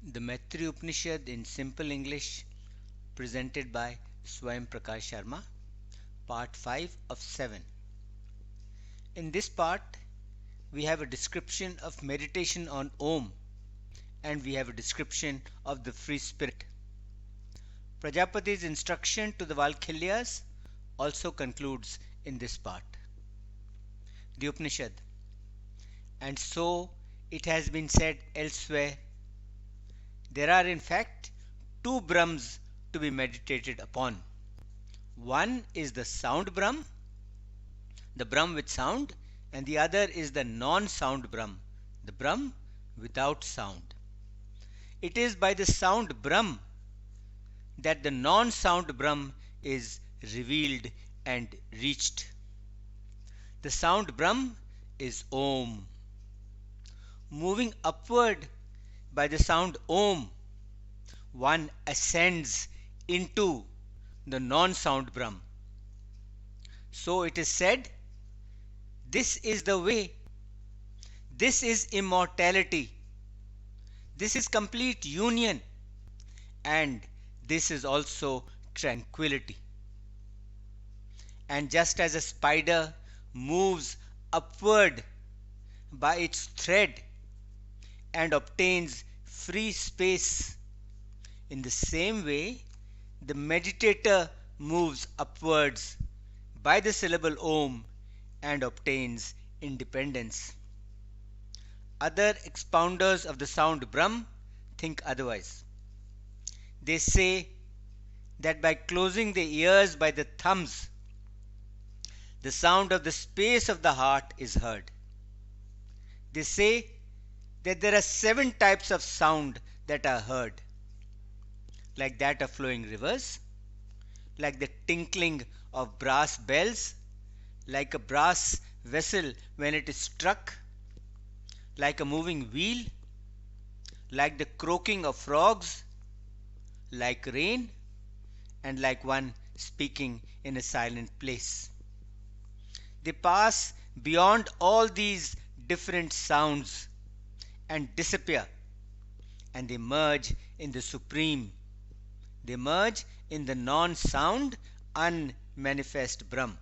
The Maitri Upanishad in simple English, presented by Svayam Prakash Sharma, part 5 of 7. In this part, we have a description of meditation on Om, and we have a description of the free spirit. Prajapati's instruction to the Vallikhilyas also concludes in this part. The Upanishad. And so it has been said elsewhere, there are in fact two Brahms to be meditated upon. One is the sound Brahm, the Brahm with sound, and the other is the non-sound Brahm, the Brahm without sound. It is by the sound Brahm that the non-sound Brahm is revealed and reached. The sound Brahm is Om. Moving upward by the sound Om, one ascends into the non-sound Brahm. So it is said, this is the way, this is immortality, this is complete union, and this is also tranquility. And just as a spider moves upward by its thread and obtains free space, in the same way the meditator moves upwards by the syllable Om and obtains independence. Other expounders of the sound Brahm think otherwise. They say that by closing the ears by the thumbs, the sound of the space of the heart is heard. They say that there are 7 types of sound that are heard, like that of flowing rivers, like the tinkling of brass bells, like a brass vessel when it is struck, like a moving wheel, like the croaking of frogs, like rain, and like one speaking in a silent place. They pass beyond all these different sounds and disappear, and they merge in the supreme. They merge in the non-sound, unmanifest Brahm.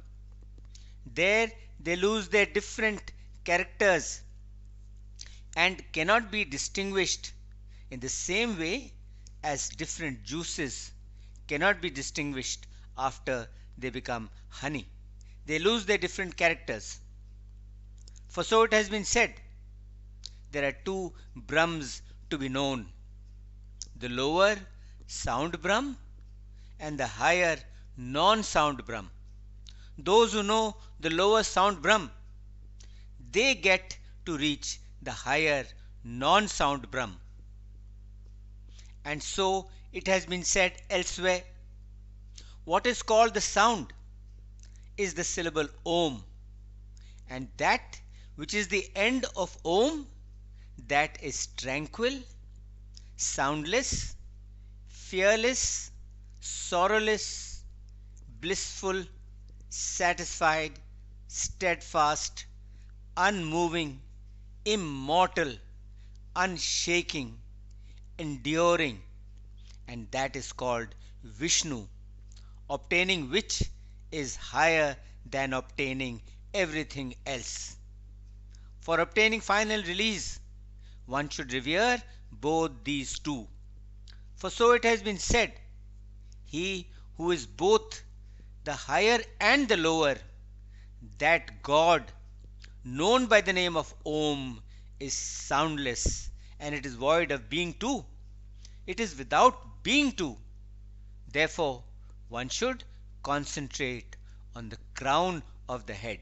There they lose their different characters and cannot be distinguished in the same way as different juices cannot be distinguished after they become honey. They lose their different characters. For so it has been said, there are 2 Brahms to be known, the lower sound Brahm and the higher non-sound Brahm. Those who know the lower sound Brahm, they get to reach the higher non-sound Brahm. And so it has been said elsewhere, what is called the sound is the syllable Om, and that which is the end of Om, that is tranquil, soundless, fearless, sorrowless, blissful, satisfied, steadfast, unmoving, immortal, unshaking, enduring, and that is called Vishnu, obtaining which is higher than obtaining everything else. For obtaining final release, one should revere both these two. For so it has been said, he who is both the higher and the lower, that God, known by the name of Om, is soundless, and it is void of being too. It is without being too. Therefore, one should concentrate on the crown of the head.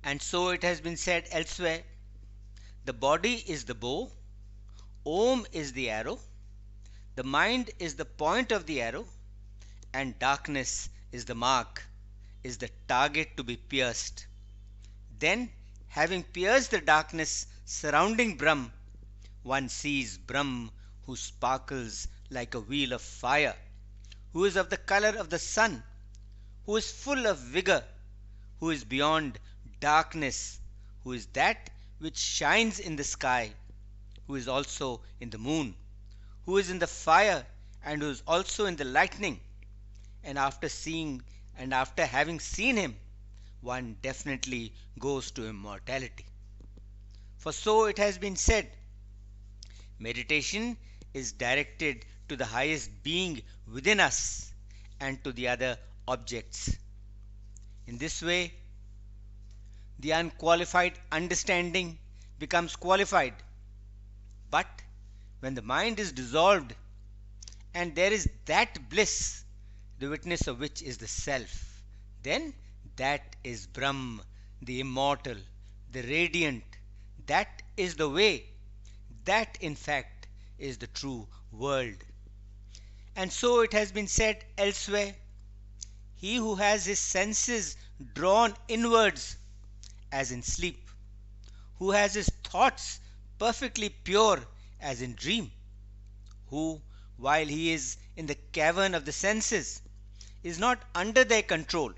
And so it has been said elsewhere, the body is the bow, Om is the arrow, the mind is the point of the arrow, and darkness is the mark, is the target to be pierced. Then, having pierced the darkness surrounding Brahm, one sees Brahm who sparkles like a wheel of fire, who is of the color of the sun, who is full of vigor, who is beyond darkness, who is that which shines in the sky, who is also in the moon, who is in the fire and who is also in the lightning. And after having seen him, one definitely goes to immortality. For so it has been said, meditation is directed to the highest being within us and to the other objects. In this way, the unqualified understanding becomes qualified. But when the mind is dissolved and there is that bliss, the witness of which is the self, then that is Brahm, the immortal, the radiant. That is the way. That, in fact, is the true world. And so it has been said elsewhere, he who has his senses drawn inwards as in sleep, who has his thoughts perfectly pure as in dream, who, while he is in the cavern of the senses, is not under their control,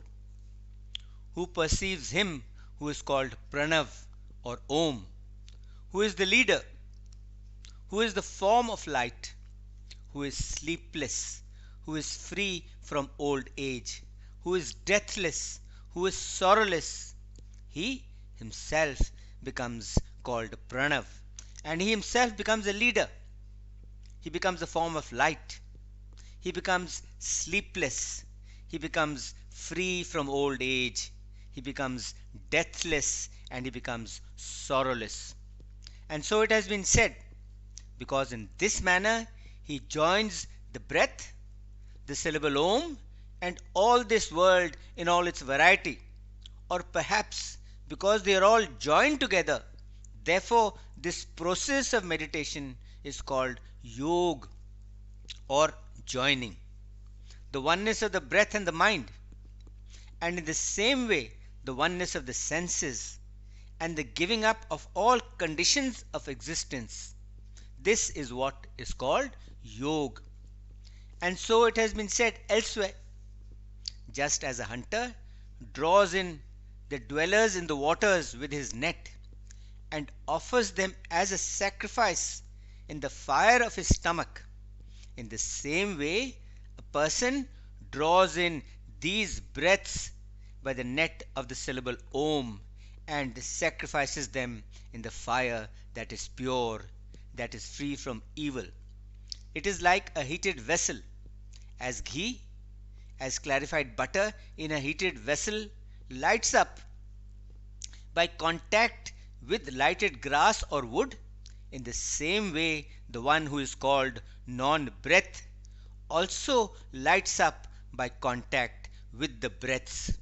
who perceives him who is called Pranav or Om, who is the leader, who is the form of light, who is sleepless, who is free from old age, who is deathless, who is sorrowless, he himself becomes called Pranav, and he himself becomes a leader. He becomes a form of light. He becomes sleepless. He becomes free from old age. He becomes deathless and he becomes sorrowless. And so it has been said, because in this manner he joins the breath, the syllable Om, and all this world in all its variety, or perhaps because they are all joined together. Therefore, this process of meditation is called Yog or joining, the oneness of the breath and the mind, and in the same way, the oneness of the senses and the giving up of all conditions of existence. This is what is called Yog. And so it has been said elsewhere, just as a hunter draws in the dwellers in the waters with his net and offers them as a sacrifice in the fire of his stomach, in the same way a person draws in these breaths by the net of the syllable Om and sacrifices them in the fire that is pure, that is free from evil. It is like a heated vessel, as ghee, as clarified butter in a heated vessel lights up by contact with lighted grass or wood. In the same way, the one who is called non-breath also lights up by contact with the breaths.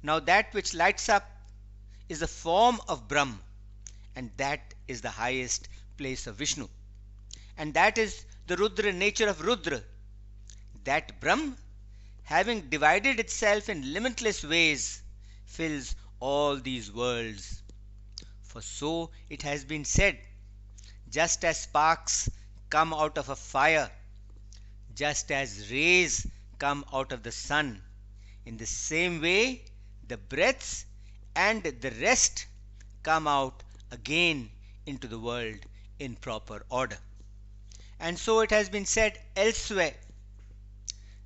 Now that which lights up is the form of Brahm, and that is the highest place of Vishnu, and that is the Rudra nature of Rudra. That Brahm, having divided itself in limitless ways, fills all these worlds. For so it has been said, just as sparks come out of a fire, just as rays come out of the sun, in the same way the breaths and the rest come out again into the world in proper order. And so it has been said elsewhere,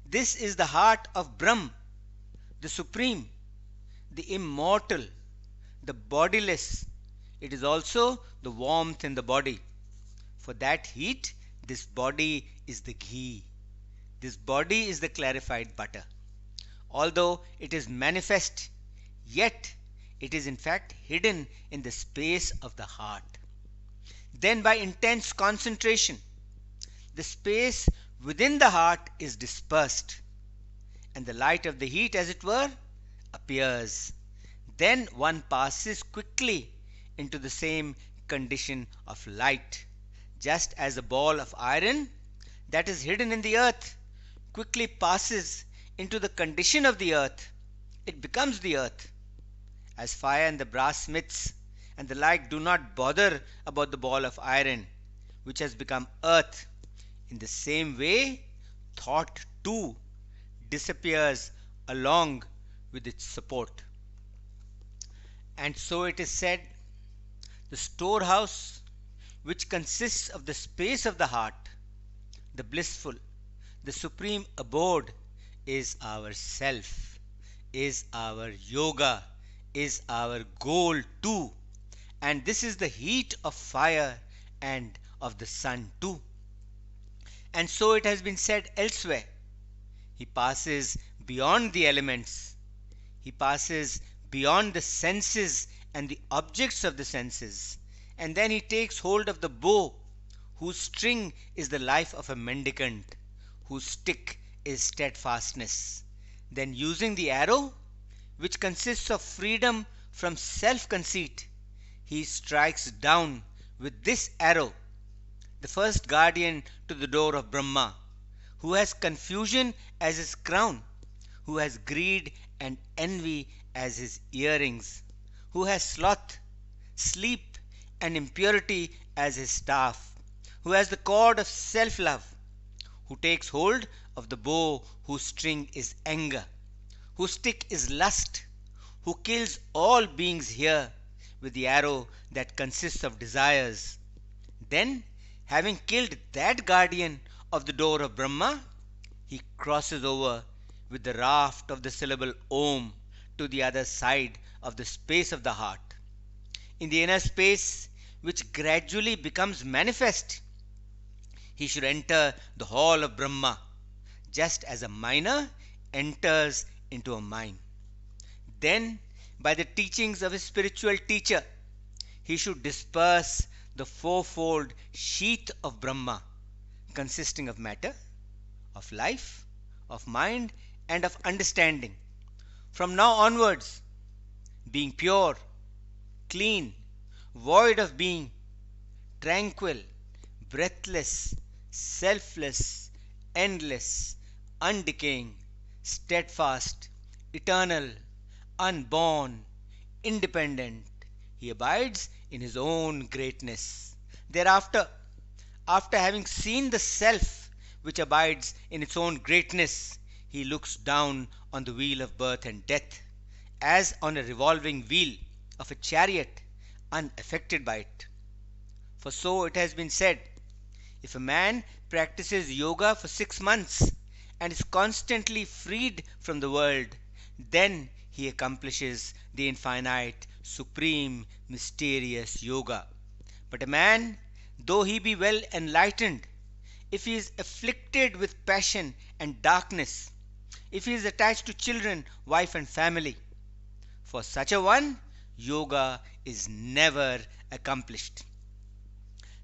this is the heart of Brahm, the supreme, the immortal, the bodiless. It is also the warmth in the body. For that heat, this body is the ghee. This body is the clarified butter. Although it is manifest, yet it is in fact hidden in the space of the heart. Then by intense concentration, the space within the heart is dispersed, and the light of the heat, as it were, appears. Then one passes quickly into the same condition of light, just as a ball of iron that is hidden in the earth quickly passes into the condition of the earth. It becomes the earth. As fire and the brass smiths and the like do not bother about the ball of iron, which has become earth, in the same way, thought too disappears along with its support. And so it is said, the storehouse which consists of the space of the heart, the blissful, the supreme abode, is our self, is our yoga, is our goal too. And this is the heat of fire and of the sun too. And so it has been said elsewhere, he passes beyond the elements, he passes beyond the senses and the objects of the senses, and then he takes hold of the bow, whose string is the life of a mendicant, whose stick is steadfastness. Then, using the arrow, which consists of freedom from self-conceit, he strikes down with this arrow the first guardian to the door of Brahma, who has confusion as his crown, who has greed and envy as his earrings, who has sloth, sleep, and impurity as his staff, who has the cord of self-love, who takes hold of the bow whose string is anger, whose stick is lust, who kills all beings here with the arrow that consists of desires. Then, having killed that guardian of the door of Brahma, he crosses over with the raft of the syllable Om to the other side of the space of the heart. In the inner space, which gradually becomes manifest, he should enter the hall of Brahma, just as a miner enters into a mine. Then, by the teachings of his spiritual teacher, he should disperse the fourfold sheath of Brahma, consisting of matter, of life, of mind, and of understanding. From now onwards, being pure, clean, void of being, tranquil, breathless, selfless, endless, undecaying, steadfast, eternal, unborn, independent, he abides in his own greatness. Thereafter, after having seen the self which abides in its own greatness, he looks down on the wheel of birth and death, as on a revolving wheel of a chariot, unaffected by it. For so it has been said, if a man practices yoga for 6 months and is constantly freed from the world, then he accomplishes the infinite, supreme, mysterious yoga. But a man, though he be well enlightened, if he is afflicted with passion and darkness, if he is attached to children, wife, and family, for such a one, yoga is never accomplished.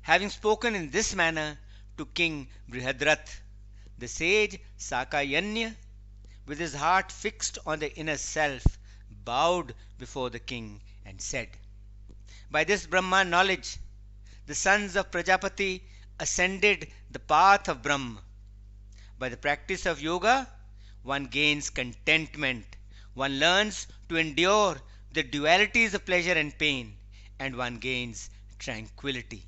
Having spoken in this manner to King Brihadrath, the sage Sakayanya, with his heart fixed on the inner self, bowed before the king and said, by this Brahma knowledge, the sons of Prajapati ascended the path of Brahma. By the practice of yoga, one gains contentment, one learns to endure the dualities of pleasure and pain, and one gains tranquility.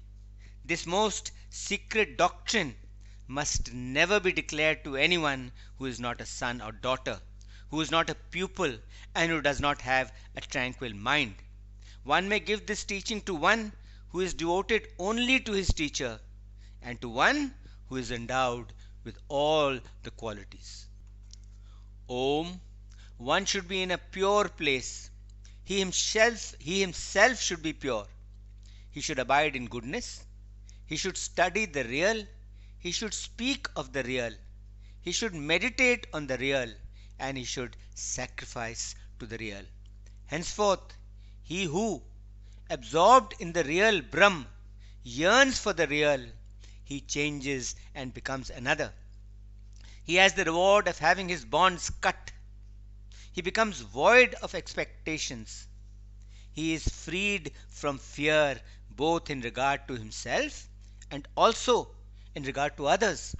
This most secret doctrine must never be declared to anyone who is not a son or daughter, who is not a pupil, and who does not have a tranquil mind. One may give this teaching to one who is devoted only to his teacher, and to one who is endowed with all the qualities. Om. One should be in a pure place. He himself should be pure. He should abide in goodness. He should study the real. He should speak of the real. He should meditate on the real, and he should sacrifice to the real. Henceforth, he who, absorbed in the real Brahm, yearns for the real, he changes and becomes another. He has the reward of having his bonds cut. He becomes void of expectations. He is freed from fear, both in regard to himself and also in regard to others.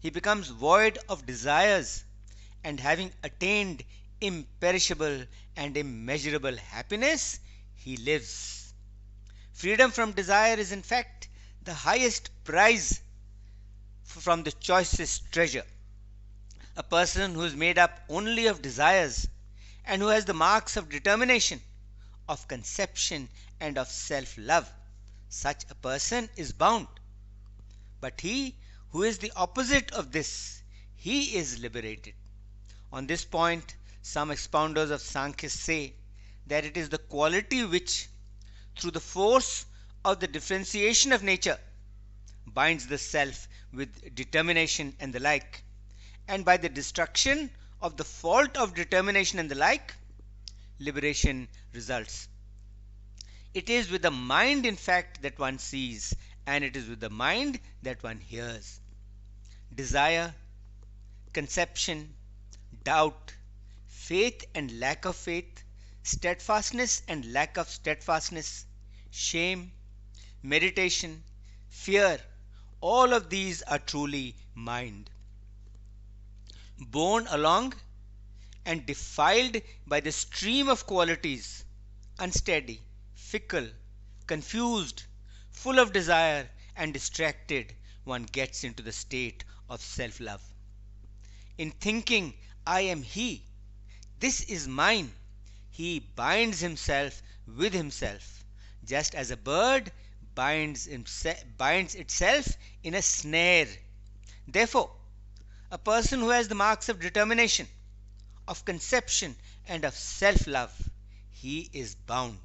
He becomes void of desires, and having attained imperishable and immeasurable happiness, he lives. Freedom from desire is in fact the highest prize from the choicest treasure. A person who is made up only of desires and who has the marks of determination, of conception, and of self-love, such a person is bound. But he who is the opposite of this, he is liberated. On this point, some expounders of Sankhya say that it is the quality which, through the force of the differentiation of nature, binds the self with determination and the like, and by the destruction of the fault of determination and the like, liberation results. It is with the mind, in fact, that one sees, and it is with the mind that one hears. Desire, conception, doubt, faith and lack of faith, steadfastness and lack of steadfastness, shame, meditation, fear, all of these are truly mind. Borne along and defiled by the stream of qualities, unsteady, fickle, confused, full of desire, and distracted, one gets into the state of self-love. In thinking, I am he, this is mine, he binds himself with himself, just as a bird binds itself in a snare. Therefore, a person who has the marks of determination, of conception, and of self-love, he is bound,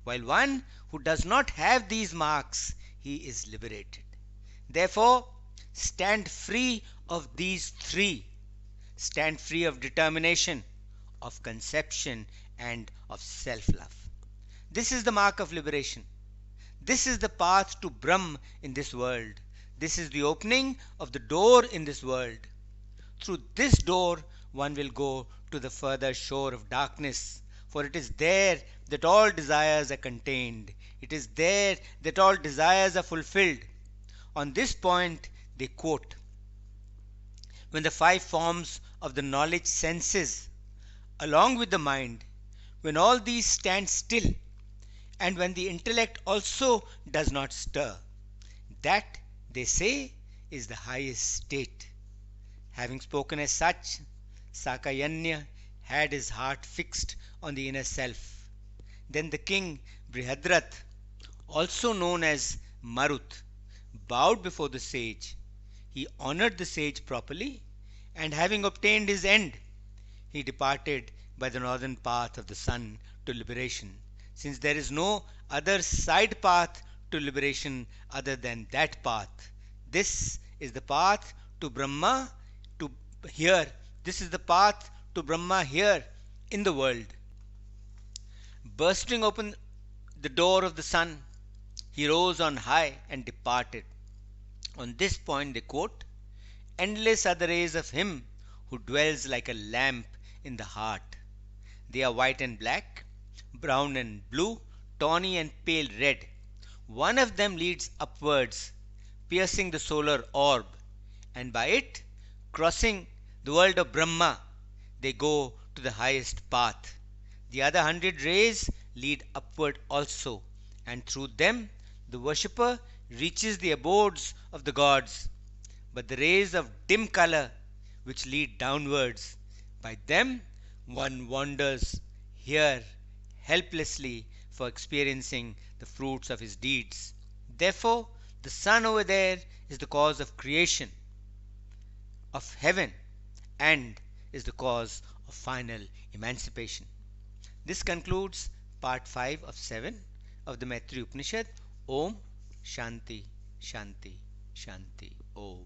while one who does not have these marks, he is liberated. Therefore, stand free of these three. Stand free of determination, of conception, and of self-love. This is the mark of liberation. This is the path to Brahm in this world. This is the opening of the door in this world. Through this door, one will go to the further shore of darkness, for it is there that all desires are contained. It is there that all desires are fulfilled. On this point, they quote, when the five forms of the knowledge senses, along with the mind, when all these stand still, and when the intellect also does not stir, that, they say, is the highest state. Having spoken as such, Sakayanya had his heart fixed on the inner self. Then the king Brihadrath, also known as Marut, bowed before the sage. He honored the sage properly, and having obtained his end, he departed by the northern path of the sun to liberation, since there is no other side path to liberation other than that path. This is the path to Brahma here. This is the path to Brahma here in the world. Bursting open the door of the sun, he rose on high and departed. On this point they quote, endless are the rays of him who dwells like a lamp in the heart. They are white and black, brown and blue, tawny and pale red. One of them leads upwards, piercing the solar orb, and by it, crossing the world of Brahma, they go to the highest path. The other 100 rays lead upward also, and through them the worshipper reaches the abodes of the gods. But the rays of dim color, which lead downwards, by them one wanders here helplessly for experiencing the fruits of his deeds. Therefore, the sun over there is the cause of creation, of heaven, and is the cause of final emancipation. This concludes part 5 of 7 of the Maitri Upanishad. Om Shanti Shanti Shanti Om.